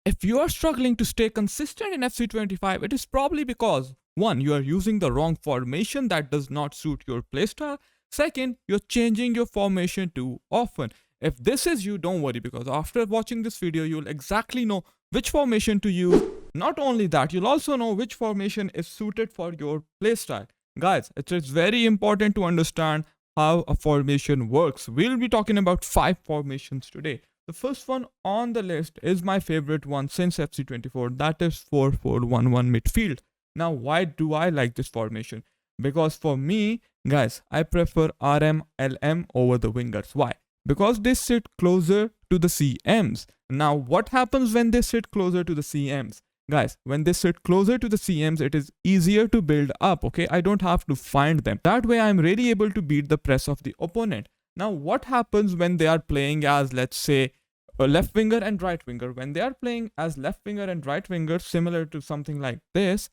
If you are struggling to stay consistent in FC25, it is probably because 1. You are using the wrong formation that does not suit your playstyle. Second, you're changing your formation too often. If this is you, don't worry, because after watching this video, you'll exactly know which formation to use. Not only that, you'll also know which formation is suited for your playstyle. Guys, it is very important to understand how a formation works. We'll be talking about 5 formations today. The first one on the list is my favorite one since FC24, that is 4-4-1-1 midfield. Now, why do I like this formation? Because for me, guys, I prefer RM-LM over the wingers. Why? Because they sit closer to the CMs. Now, what happens when they sit closer to the CMs? Guys, when they sit closer to the CMs, it is easier to build up, okay? I don't have to find them. That way, I'm really able to beat the press of the opponent. Now, what happens when they are playing as, let's say, a left winger and right winger? When they are playing as left winger and right winger, similar to something like this,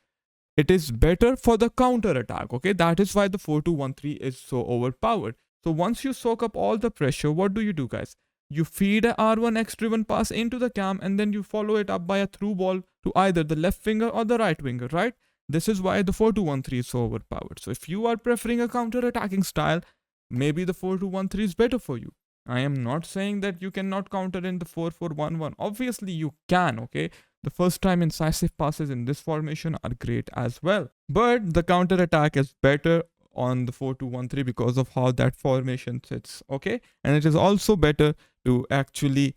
it is better for the counter attack. Okay, that is why the 4-2-1-3 is so overpowered. So once you soak up all the pressure, what do you do, guys? You feed a R1X driven pass into the cam and then you follow it up by a through ball to either the left winger or the right winger, right? This is why the 4-2-1-3 is so overpowered. So if you are preferring a counter attacking style, maybe the 4-2-1-3 is better for you. I am not saying that you cannot counter in the 4-4-1-1. Obviously, you can, okay? The first time incisive passes in this formation are great as well. But the counter attack is better on the 4-2-1-3 because of how that formation sits, okay? And it is also better to actually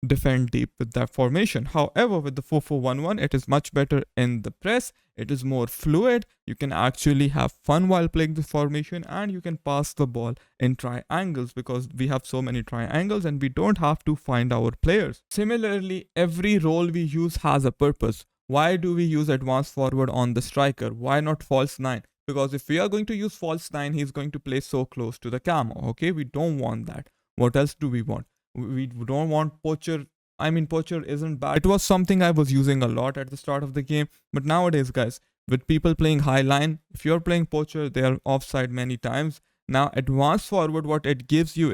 defend deep with that formation. However, with the 4-4-1-1, it is much better in the press. It is more fluid. You can actually have fun while playing this formation and you can pass the ball in triangles because we have so many triangles and we don't have to find our players. Similarly, every role we use has a purpose. Why do we use advanced forward on the striker? Why not false 9? Because if we are going to use false 9, he's going to play so close to the camo, okay? We don't want that. What else do we want? We don't want poacher. I mean, poacher isn't bad. It was something I was using a lot at the start of the game, but nowadays, guys, with people playing high line, if you're playing poacher, they are offside many times. Now, advanced forward, what it gives you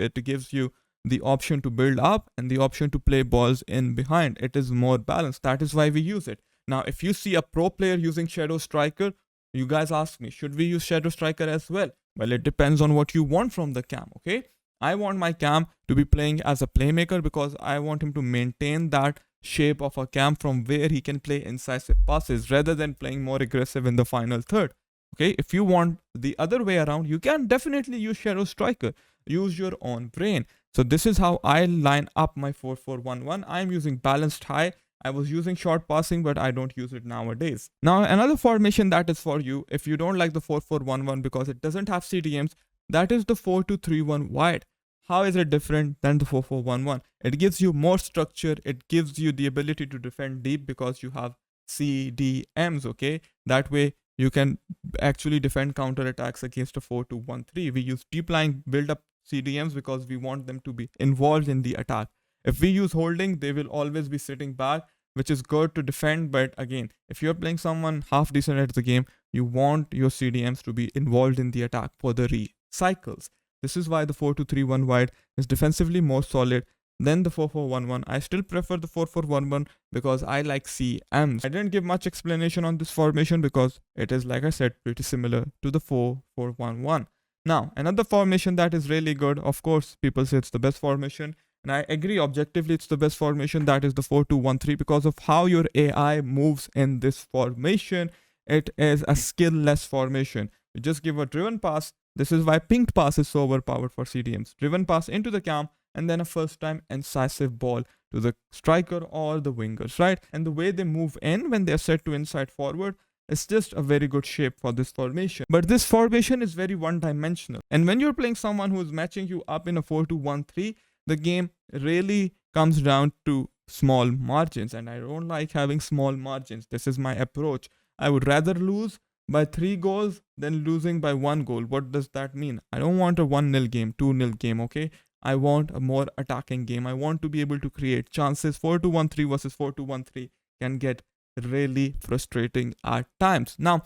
the option to build up and the option to play balls in behind. It is more balanced. That is why we use it. Now, if you see a pro player using shadow striker, you guys ask me, should we use shadow striker as well? Well, it depends on what you want from the cam, okay? I want my cam to be playing as a playmaker because I want him to maintain that shape of a cam from where he can play incisive passes rather than playing more aggressive in the final third. Okay, if you want the other way around, you can definitely use shadow striker. Use your own brain. So this is how I line up my 4-4-1-1. I'm using balanced high. I was using short passing, but I don't use it nowadays. Now, another formation that is for you, if you don't like the 4-4-1-1 because it doesn't have CDMs, that is the 4-2-3-1 wide. How is it different than the 4-4-1-1? It gives you more structure. It gives you the ability to defend deep because you have CDMs, okay? That way you can actually defend counter attacks against a 4-2-1-3. We use deep line build up CDMs because we want them to be involved in the attack. If we use holding, they will always be sitting back, which is good to defend. But again, if you're playing someone half decent at the game, you want your CDMs to be involved in the attack for the recycles. This is why the 4-2-3-1 wide is defensively more solid than the 4-4-1-1. I still prefer the 4-4-1-1 because I like CMs. I didn't give much explanation on this formation because it is, like I said, pretty similar to the 4-4-1-1. Now, another formation that is really good, of course, people say it's the best formation. And I agree, objectively, it's the best formation. That is the 4-2-1-3 because of how your AI moves in this formation. It is a skill-less formation. You just give a driven pass. This is why pinged pass is so overpowered for CDMs. Driven pass into the cam and then a first time incisive ball to the striker or the wingers, right? And the way they move in when they're set to inside forward is just a very good shape for this formation. But this formation is very one-dimensional. And when you're playing someone who is matching you up in a 4-2-1-3, the game really comes down to small margins. And I don't like having small margins. This is my approach. I would rather lose by 3 goals than losing by 1 goal. What does that mean? I don't want a 1-0 game, 2-0 game, okay? I want a more attacking game. I want to be able to create chances. 4-2-1-3 versus 4-2-1-3 can get really frustrating at times. Now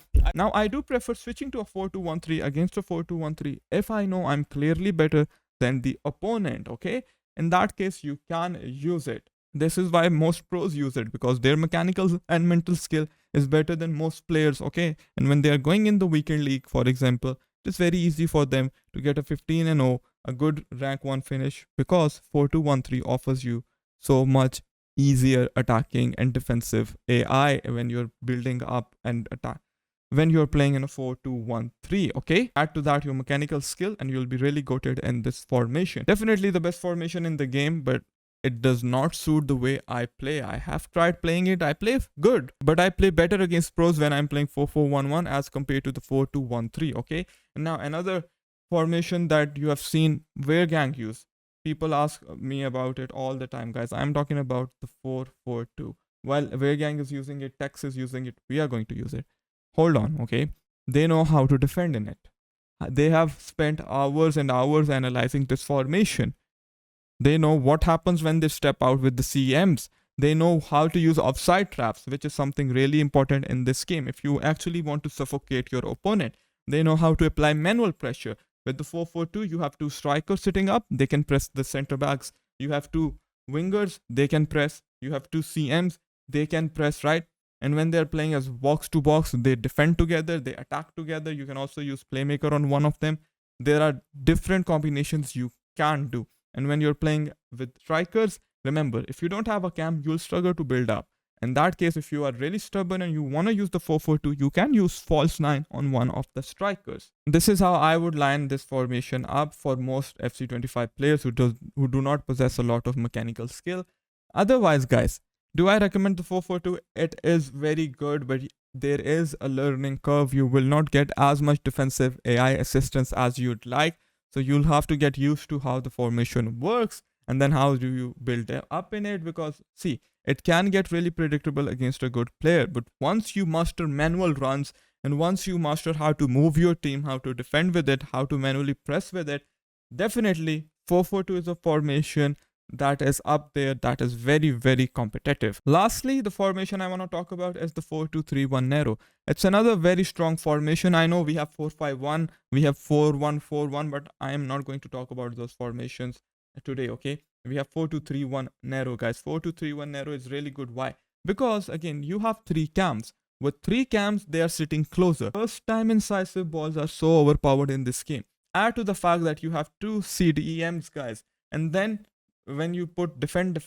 I do prefer switching to a 4-2-1-3 against a 4-2-1-3 if I know I'm clearly better than the opponent, okay? In that case, you can use it. This is why most pros use it, because their mechanical and mental skill is better than most players, okay? And when they are going in the weekend league, for example, it's very easy for them to get a 15 and 0, a good rank 1 finish, because 4213 offers you so much easier attacking and defensive AI when you're building up and attack. When you're playing in a 4-2-1-3, okay? Add to that your mechanical skill and you'll be really goated in this formation. Definitely the best formation in the game, but it does not suit the way I play. I have tried playing it. I play good, but I play better against pros when I'm playing 4-4-1-1 as compared to the 4-2-1-3, okay? And now another formation that you have seen Weregang use. People ask me about it all the time, guys. I'm talking about the 4-4-2. While Weregang is using it, Tex is using it, we are going to use it. Hold on, okay? They know how to defend in it. They have spent hours and hours analyzing this formation. They know what happens when they step out with the CMs. They know how to use offside traps, which is something really important in this game. If you actually want to suffocate your opponent, they know how to apply manual pressure. With the 4-4-2, you have two strikers sitting up. They can press the center backs. You have two wingers. They can press. You have two CMs. They can press, right? And when they're playing as box to box, they defend together. They attack together. You can also use playmaker on one of them. There are different combinations you can do. And when you're playing with strikers, remember, if you don't have a cam, you'll struggle to build up. In that case, if you are really stubborn and you want to use the 4-4-2, you can use false 9 on one of the strikers. This is how I would line this formation up for most FC25 players who do not possess a lot of mechanical skill. Otherwise, guys, do I recommend the 4-4-2? It is very good, but there is a learning curve. You will not get as much defensive AI assistance as you'd like. So you'll have to get used to how the formation works and then how do you build up in it, because see, it can get really predictable against a good player. But once you master manual runs and once you master how to move your team, how to defend with it, how to manually press with it, definitely 4-4-2 is a formation that is up there, that is very, very competitive. Lastly, the formation I want to talk about is the 4-2-3-1 narrow. It's another very strong formation. I know we have 4-5-1, we have 4-1-4-1, but I am not going to talk about those formations today, okay? We have 4-2-3-1 narrow, guys. 4-2-3-1 narrow is really good. Why? Because again, you have three cams. With three cams, they are sitting closer. First time incisive balls are so overpowered in this game. Add to the fact that you have two CDEMs, guys, and then when you put defend,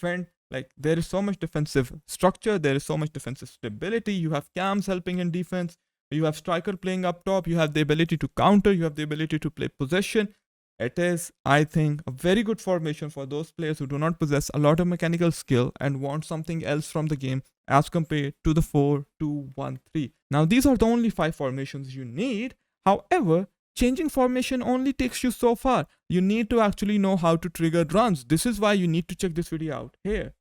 like there is so much defensive structure, there is so much defensive stability. You have cams helping in defense, you have striker playing up top, you have the ability to counter, you have the ability to play possession. It is, I think, a very good formation for those players who do not possess a lot of mechanical skill and want something else from the game as compared to the 4-2-1-3. Now these are the only 5 formations you need. However, changing formation only takes you so far. You need to actually know how to trigger runs. This is why you need to check this video out here.